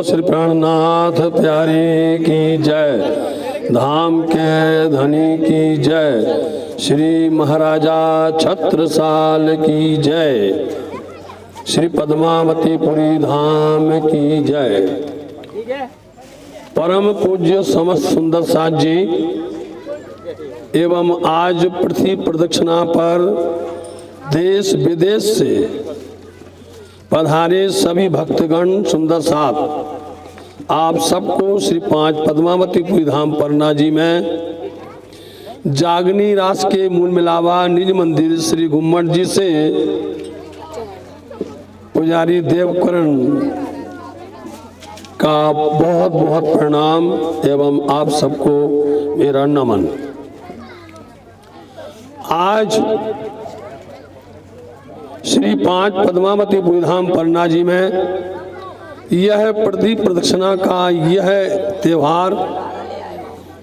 श्री प्राणनाथ प्यारे की जय, धाम के धनी की जय, श्री महाराजा छत्रसाल की जय, श्री पद्मावतीपुरी धाम की जय। परम पूज्य समस्त सुंदर साथ जी एवं आज पृथ्वी प्रदक्षिणा पर देश विदेश से पधारे सभी भक्तगण सुंदर साथ, आप सबको श्री 5 पद्मावतीपुरी धाम पन्ना जी में जागनी रास के मूल मिलावा निज मंदिर श्री गुम्मट जी से पुजारी देवकरण का बहुत बहुत प्रणाम एवं आप सबको मेरा नमन। आज श्री 5 पद्मावतीपुरी धाम पन्ना जी में यह पृथ्वी प्रदक्षिणा का यह त्यौहार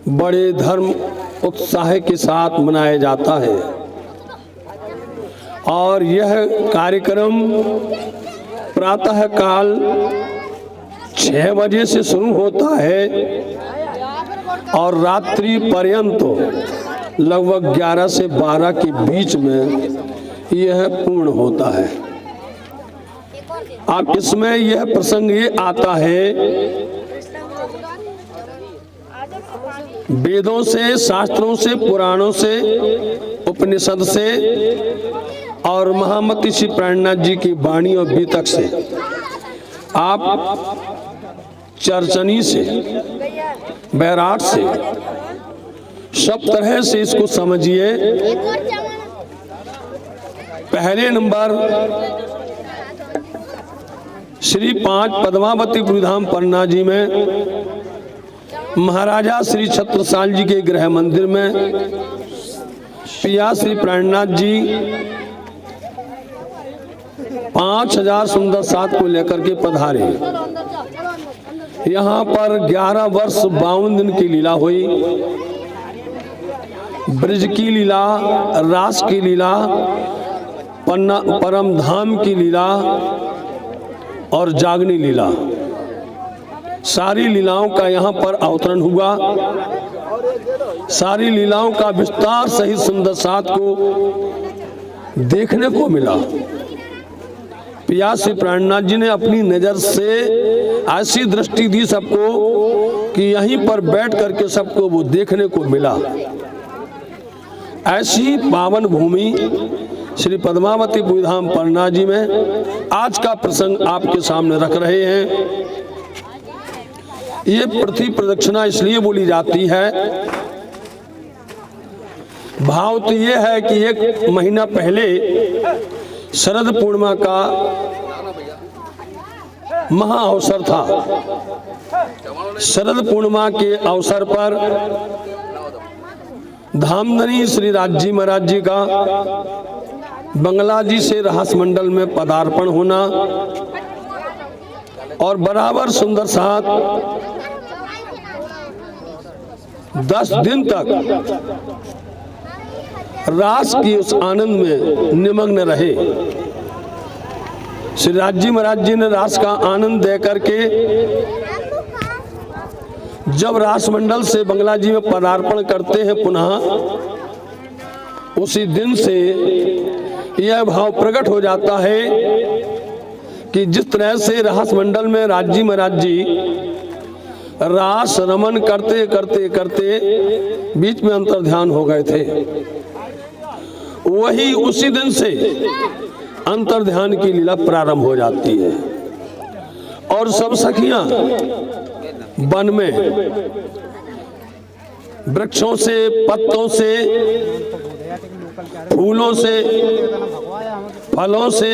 बड़े धर्म उत्साह के साथ मनाया जाता है और यह कार्यक्रम प्रातः काल 6 बजे से शुरू होता है और रात्रि पर्यंत लगभग 11 से 12 के बीच में यह पूर्ण होता है। अब इसमें यह प्रसंग ये आता है, वेदों से, शास्त्रों से, पुराणों से, उपनिषद से और महामती श्री प्राणनाथ जी की वाणी और बीतक से, आप चर्चनी से, बैराट से, सब तरह से इसको समझिए। पहले नंबर श्री 5 पद्मावतीपुरी धाम पन्ना जी में महाराजा श्री छत्रसाल जी के गृह मंदिर में पिया श्री प्राणनाथ जी 5000 सुंदर साथ को लेकर के पधारे। यहाँ पर 11 वर्ष 52 दिन की लीला हुई। ब्रज की लीला, रास की लीला, पन्ना परम धाम की लीला और जागनी लीला, सारी लीलाओं का यहाँ पर अवतरण हुआ। सारी लीलाओं का विस्तार सहित सुंदर साथ को देखने को मिला। पिया श्री प्राणनाथ जी ने अपनी नजर से ऐसी दृष्टि दी सबको कि यहीं पर बैठ करके सबको वो देखने को मिला। ऐसी पावन भूमि श्री पद्मावतीपुरी धाम पन्ना जी में आज का प्रसंग आपके सामने रख रहे हैं। ये पृथ्वी प्रदक्षिणा इसलिए बोली जाती है, भाव तो ये है कि 1 महीना पहले शरद पूर्णिमा का महा अवसर था। शरद पूर्णिमा के अवसर पर धामधनी श्री राजी महाराज जी का बंगला जी से रहस मंडल में पदार्पण होना और बराबर सुंदर साथ 10 दिन तक रास की उस आनंद में निमग्न रहे। श्री राजी महाराज जी ने रास का आनंद दे करके जब रास मंडल से बंगला जी में पदार्पण करते हैं पुनः, उसी दिन से यह भाव प्रकट हो जाता है कि जिस तरह से रास मंडल में राजी महाराज जी रास रमन करते करते करते बीच में अंतर ध्यान हो गए थे, वही उसी दिन से अंतर ध्यान की लीला प्रारंभ हो जाती है और सब सखियां वन में वृक्षों से, पत्तों से, फूलों से, फलों से,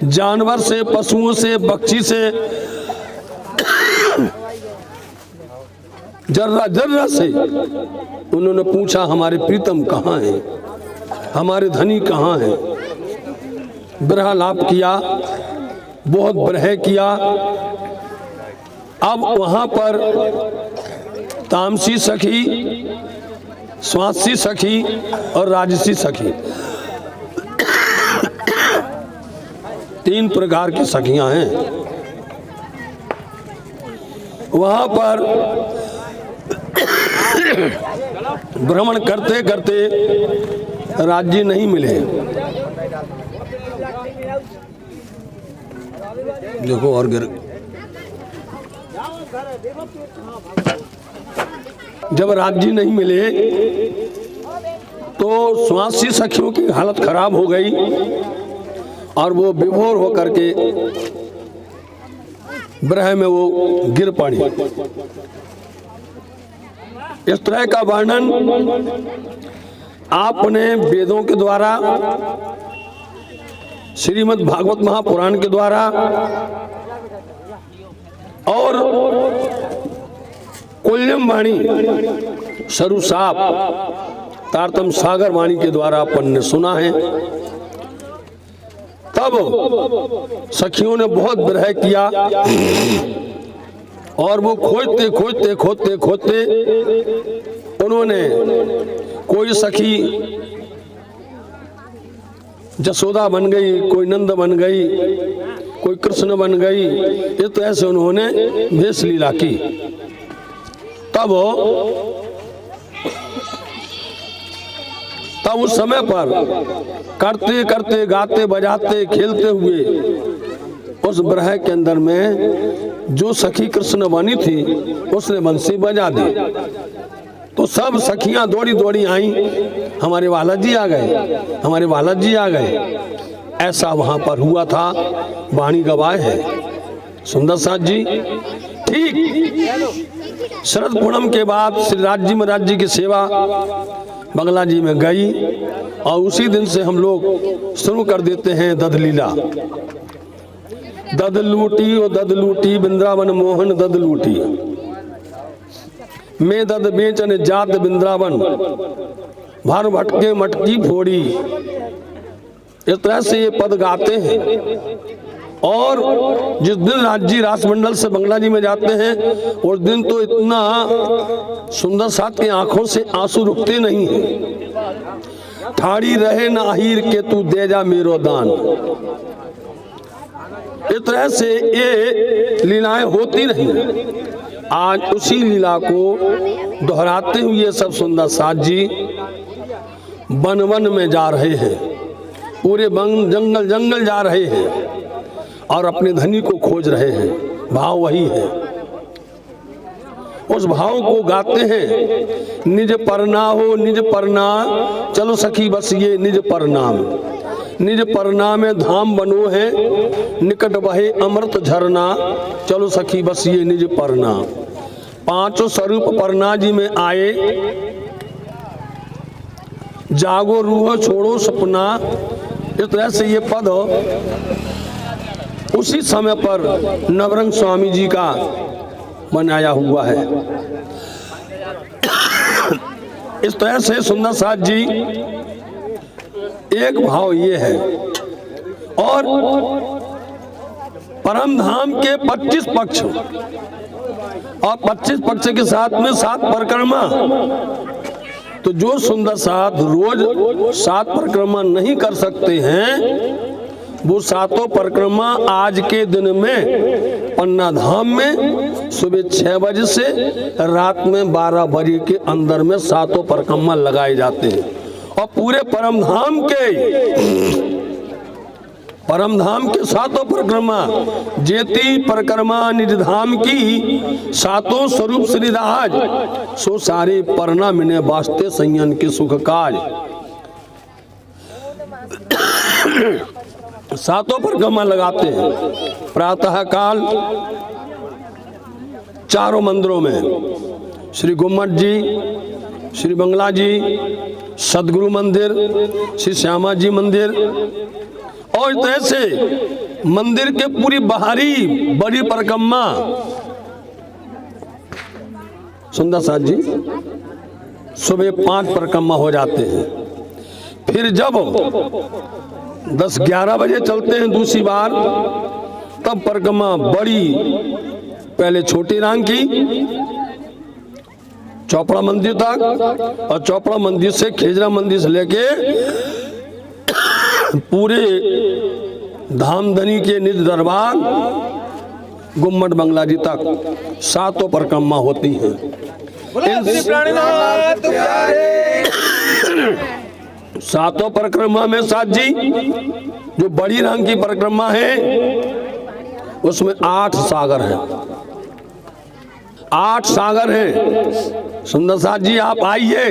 जानवर से, पशुओं से, पक्षी से, जर्रा जर्रा से उन्होंने पूछा हमारे प्रीतम कहाँ हैं, हमारे धनी कहाँ हैं। विरह लाभ किया, बहुत विरह किया। अब वहां पर तामसी सखी, स्वासी सखी और राजसी सखी 3 प्रकार की सखियां हैं। वहां पर भ्रमण करते करते राज्य नहीं मिले। देखो और गिर, जब राज्य नहीं मिले तो स्वासी सखियों की हालत खराब हो गई और वो विभोर होकर के विरह में वो गिर पड़ी। इस तरह का वर्णन आपने वेदों के द्वारा, श्रीमद् भागवत महापुराण के द्वारा और कुल्यम वाणी, सरुसाप, तारतम सागर वाणी के द्वारा अपन ने सुना है। तब सखियों ने बहुत विरह किया और वो खोजते खोजते खोजते खोजते उन्होंने कोई सखी जसोदा बन गई, कोई नंद बन गई, कोई कृष्ण बन गई। इस तरह से उन्होंने भेष लीला की। तब उस समय पर करते करते गाते बजाते खेलते हुए उस विरह के अंदर में जो सखी कृष्ण बनी थी उसने बंसी बजा दी। तो सब सखियां दौड़ी दौड़ी आई, हमारे वाला जी आ गए, हमारे वाला जी आ गए। ऐसा वहां पर हुआ था, वाणी गवाह है सुंदर साथ जी। ठीक शरद पूनम के बाद श्री राज्य में राज्य की सेवा बंगला जी में गई और उसी दिन से हम लोग शुरू कर देते हैं दध लीला। दध लूटी वृंदावन मोहन दध लूटी, मैं दध बेचन जात वृंदावन, भर भटके मटकी फोड़ी। इस तरह से ये पद गाते हैं। और जिस दिन राज्य रासमंडल से बंगला जी में जाते हैं उस दिन तो इतना सुंदर साथ की आंखों से आंसू रुकते नहीं हैं। ठाड़ी रहे ना आहिर के तू दे जा मेरो दान। इस तरह से ये लीलाएं होती नहीं। आज उसी लीला को दोहराते हुए सब सुंदर साथ जी वन वन में जा रहे हैं, पूरे जंगल जंगल जा रहे हैं और अपने धनी को खोज रहे हैं। भाव वही है, उस भाव को गाते हैं। निज परना हो निज परना, चलो सखी बस ये निज परनाम। निज परना में धाम बनो है, निकट बहे अमृत झरना, चलो सखी बस ये निज परना। पांचों स्वरूप परना जी में आए, जागो रूह छोड़ो सपना। इस तरह से ये पद उसी समय पर नवरंग स्वामी जी का बनाया हुआ है। इस तरह से सुंदर साथ जी एक भाव ये है। और परम धाम के 25 पक्ष और 25 पक्ष के साथ में 7 परिक्रमा। तो जो सुंदर साथ रोज 7 परिक्रमा नहीं कर सकते हैं वो 7 परिक्रमा आज के दिन में पन्ना धाम में सुबह 6 बजे से रात में 12 बजे के अंदर में 7 परिक्रमा लगाए जाते हैं। और पूरे परम धाम के 7 परिक्रमा, जेती परिक्रमा निज धाम की, 7 स्वरूप श्रीराज, सो सारे परना मिने वास्ते संयन के सुख काज। 7 परिक्रमा लगाते हैं प्रातः काल 4 मंदिरों में, श्री गुम्मट जी, श्री बंगला जी, सदगुरु मंदिर, श्री श्यामा जी मंदिर। और इस तरह से मंदिर के पूरी बाहरी बड़ी परिक्रमा सुंदर साथ जी सुबह 5 परिक्रमा हो जाते हैं। फिर जब 10-11 बजे चलते हैं दूसरी बार, तब परिक्रमा बड़ी, पहले छोटी रांग की चौपड़ा मंदिर तक, और चौपड़ा मंदिर से खेजरा मंदिर से लेके पूरे धामधनी के निज दरबार गुम्मट बंगला जी तक 7 परिक्रमा होती हैं। प्राणनाथ प्यारे 7 परिक्रमा में साथ जी जो बड़ी रंग की परिक्रमा है उसमें 8 सागर हैं। 8 सागर हैं। सुंदर साथ जी आप आइए,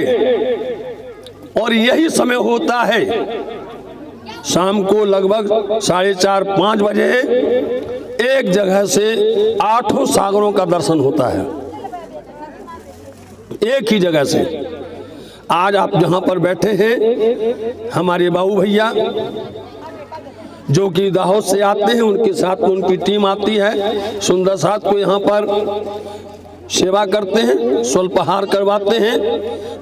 और यही समय होता है शाम को लगभग 4:30-5 बजे एक जगह से 8 सागरों का दर्शन होता है, एक ही जगह से। आज आप जहां पर बैठे हैं हमारे बाबू भैया जो कि दाहोद से आते हैं, उनके साथ में उनकी टीम आती है। सुंदर साथ को यहाँ पर सेवा करते हैं, स्वल्पहार करवाते हैं,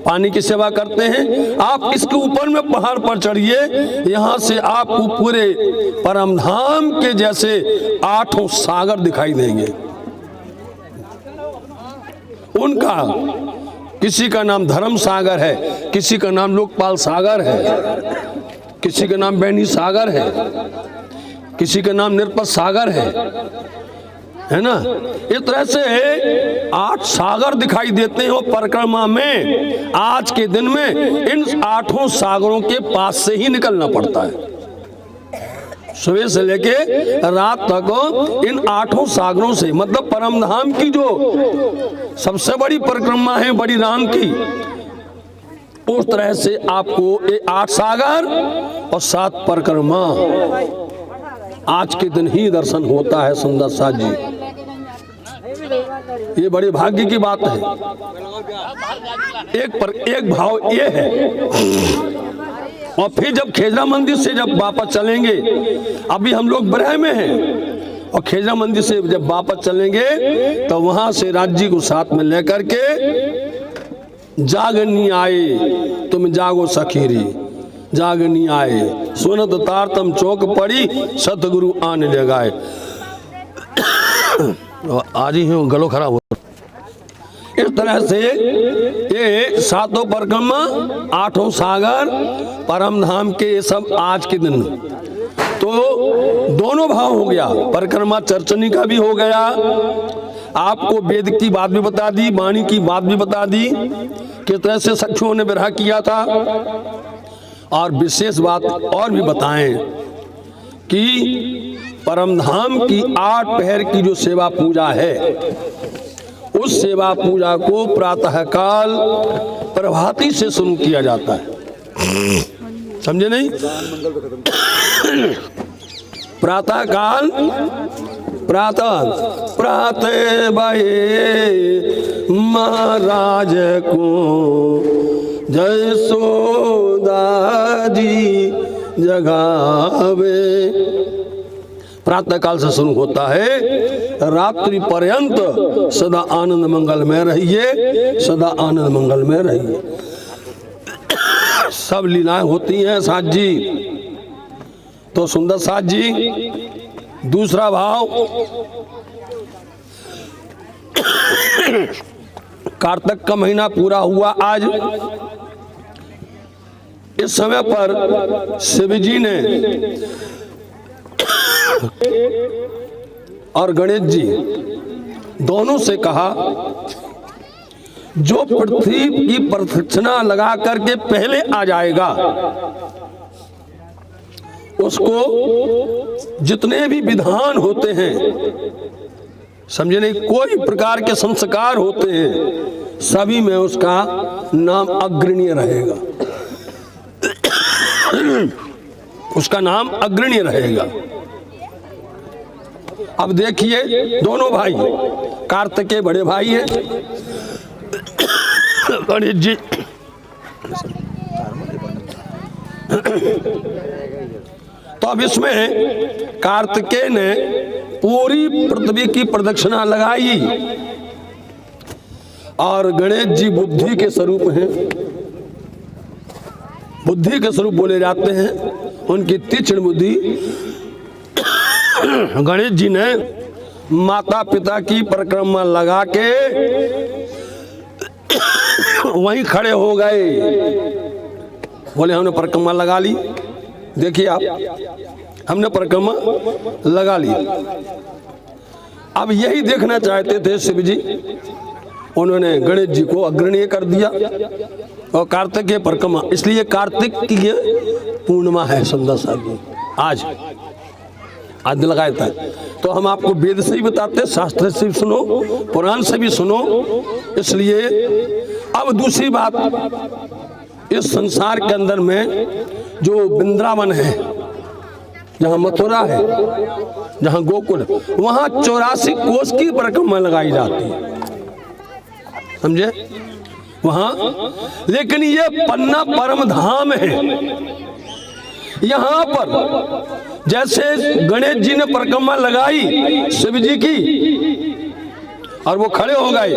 पानी की सेवा करते हैं। आप इसके ऊपर में पहाड़ पर चढ़िए, यहाँ से आपको पूरे परमधाम के जैसे 8 सागर दिखाई देंगे। उनका किसी का नाम धर्म सागर है, किसी का नाम लोकपाल सागर है, किसी का नाम बैनी सागर है, किसी का नाम निरपत सागर है ना। इस तरह से 8 सागर दिखाई देते हैं। और परिक्रमा में आज के दिन में इन 8 सागरों के पास से ही निकलना पड़ता है। सुबह से लेके रात तक इन 8 सागरों से, मतलब परमधाम की जो सबसे बड़ी परिक्रमा है बड़ी राम की, उस तरह से आपको 8 सागर और 7 परिक्रमा आज के दिन ही दर्शन होता है। सुंदर साथ जी, ये बड़े भाग्य की बात है। एक भाव ये है। और फिर जब खेजरा मंदिर से जब वापस चलेंगे, अभी हम लोग बरह में हैं, और खेजरा मंदिर से जब वापस चलेंगे तो वहां से राज्य को साथ में लेकर के जागनी आए तुम जागो सखीरी, जागनी आए सुनत तारतम चौक पड़ी, सतगुरु आने लगाए। आज ही गलो खराब हो। इस तरह से ये 7 परिक्रमा, 8 सागर, परमधाम के ये सब आज के दिन तो दोनों भाव हो गया। परिक्रमा चर्चनी का भी हो गया, आपको वेद की बात भी बता दी, वाणी की बात भी बता दी, किस तरह से सखियों ने विरह किया था। और विशेष बात और भी बताएं कि परमधाम की 8 पहर की जो सेवा पूजा है, उस सेवा पूजा को प्रातः काल प्रभाती से शुरू किया जाता है। समझे नहीं? प्रातः काल प्रातः बाहे महाराज को जयसोदा जी जगावे। प्रातः काल से शुरू होता है, रात्रि पर्यंत सदा आनंद मंगल में रहिए, सदा आनंद मंगल में रहिए। सब लीलाएं होती हैं साथ जी। तो सुंदर साथ जी, दूसरा भाव कार्तिक का महीना पूरा हुआ आज। इस समय पर शिव जी ने और गणेश जी दोनों से कहा, जो पृथ्वी की प्रदक्षिणा लगा करके पहले आ जाएगा उसको जितने भी विधान होते हैं, समझे नहीं, कोई प्रकार के संस्कार होते हैं, सभी में उसका नाम अग्रणीय रहेगा। उसका नाम अग्रणीय रहेगा। अब देखिए, दोनों भाई कार्तिक के बड़े भाई हैं गणेश जी। तो अब इसमें कार्तिकेय ने पूरी पृथ्वी की प्रदक्षिणा लगाई और गणेश जी बुद्धि के स्वरूप हैं, बुद्धि के स्वरूप बोले जाते हैं। उनकी तीक्ष्ण बुद्धि। गणेश जी ने माता पिता की परिक्रमा लगा के वहीं खड़े हो गए, बोले हमने परिक्रमा लगा ली। देखिए आप, हमने परिक्रमा लगा ली। अब यही देखना चाहते थे शिव जी, उन्होंने गणेश जी को अग्रणीय कर दिया और कार्तिकेय परिक्रमा, इसलिए कार्तिक की ये पूर्णिमा है सुंदर साहब आज दिन लगाया था। तो हम आपको वेद से ही बताते, शास्त्र से भी सुनो, पुराण से भी सुनो। इसलिए अब दूसरी बात, इस संसार के अंदर में जो वृंदावन है, जहाँ मथुरा है, जहाँ गोकुल, वहाँ 84 कोस की परिक्रमा लगाई जाती है, समझे वहाँ। लेकिन ये पन्ना परम धाम है, यहाँ पर जैसे गणेश जी ने परिक्रमा लगाई शिव जी की और वो खड़े हो गए,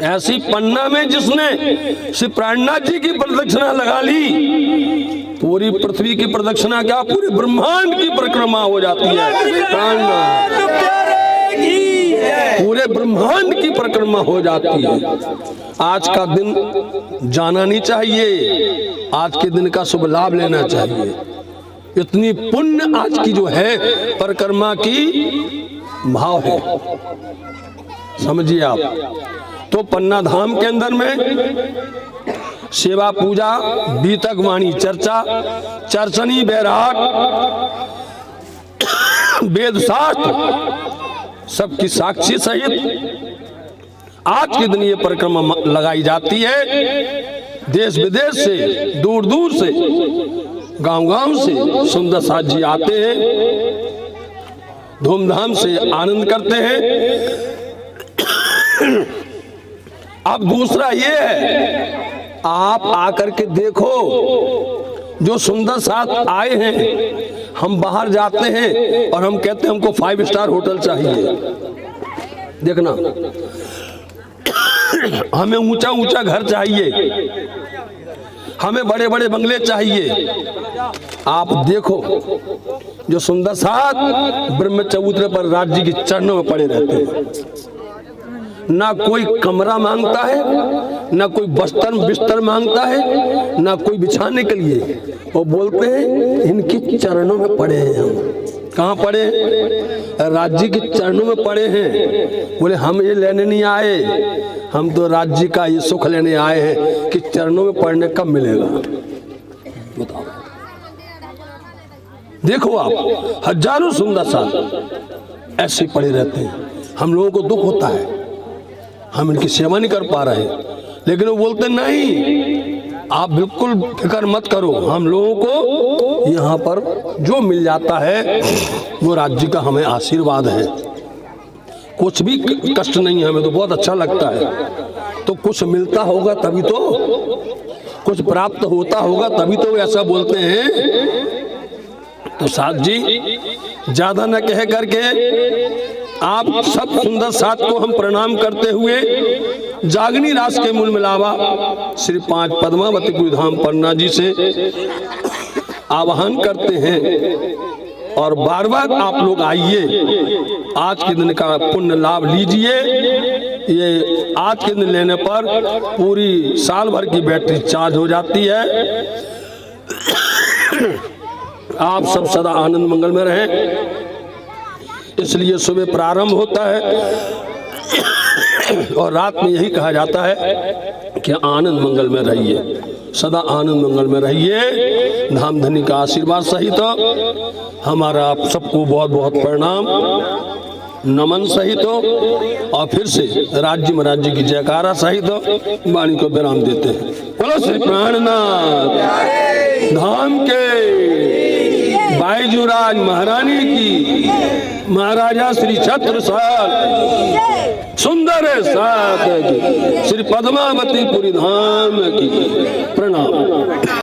ऐसी पन्ना में जिसने श्री प्राणनाथ जी की प्रदक्षिणा लगा ली, पूरी पृथ्वी की प्रदक्षिणा क्या, पूरे ब्रह्मांड की परिक्रमा हो जाती है। प्राणनाथ पूरे ब्रह्मांड की परिक्रमा हो जाती है। आज का दिन जाना नहीं चाहिए, आज के दिन का शुभ लाभ लेना चाहिए। इतनी पुण्य आज की जो है परिक्रमा की भाव है, समझिए आप। तो पन्ना धाम के अंदर में सेवा पूजा, बीतक वाणी चर्चा, चर्चनी बैराग, वेद शास्त्र सबकी साक्षी सहित आज के दिन ये परिक्रमा लगाई जाती है। देश विदेश से, दूर दूर से, गांव-गांव से सुंदर साथ जी आते हैं, धूमधाम से आनंद करते हैं। अब दूसरा ये है, आप आकर के देखो, जो सुंदर साथ आए हैं, हम बाहर जाते हैं और हम कहते हैं हमको 5 स्टार होटल चाहिए, देखना, हमें ऊंचा ऊंचा घर चाहिए, हमें बड़े बड़े बंगले चाहिए। आप देखो, जो सुंदर साथ ब्रह्म चबूतरे पर राज जी के चरणों में पड़े रहते हैं, ना कोई कमरा मांगता है, ना कोई बिस्तर मांगता है, ना कोई बिछाने के लिए। वो बोलते हैं इनके चरणों में पड़े हैं हम। कहाँ पड़े? राज्य के चरणों में पड़े हैं। बोले हम ये लेने नहीं आए, हम तो राज्य का ये सुख लेने आए हैं कि चरणों में पड़ने कब मिलेगा, बताओ। देखो आप, हजारों सुंदर साथ ऐसे पड़े रहते हैं। हम लोगों को दुख होता है, हम इनकी सेवा नहीं कर पा रहे, लेकिन वो बोलते नहीं, आप बिल्कुल फिक्र मत करो, हम लोगों को यहाँ पर जो मिल जाता है वो राज्य का हमें आशीर्वाद है, कुछ भी कष्ट नहीं है, हमें तो बहुत अच्छा लगता है। तो कुछ मिलता होगा तभी तो, कुछ प्राप्त होता होगा तभी तो ऐसा बोलते हैं। तो साथ जी ज्यादा न कह करके आप सब सुंदर साथ को हम प्रणाम करते हुए जागनी रास के मूल मिलावा श्री 5 पद्मावती धाम पन्ना जी से आह्वान करते हैं। और बार बार आप लोग आइए, आज के दिन का पुण्य लाभ लीजिए। ये आज के दिन लेने पर पूरी साल भर की बैटरी चार्ज हो जाती है। आप सब सदा आनंद मंगल में रहें, इसलिए सुबह प्रारंभ होता है और रात में यही कहा जाता है कि आनंद मंगल में रहिए, सदा आनंद मंगल में रहिए। धाम धनी का आशीर्वाद सहित हमारा आप सबको बहुत बहुत प्रणाम नमन सहित और फिर से राज्य महाराज की जयकारा सहित वाणी को विराम देते हैं। बोलो श्री प्राणनाथ धाम के बाईजूराज महारानी की, महाराजा श्री छत्रसाल सुंदर साथ श्री पद्मावती पुरी धाम की प्रणाम।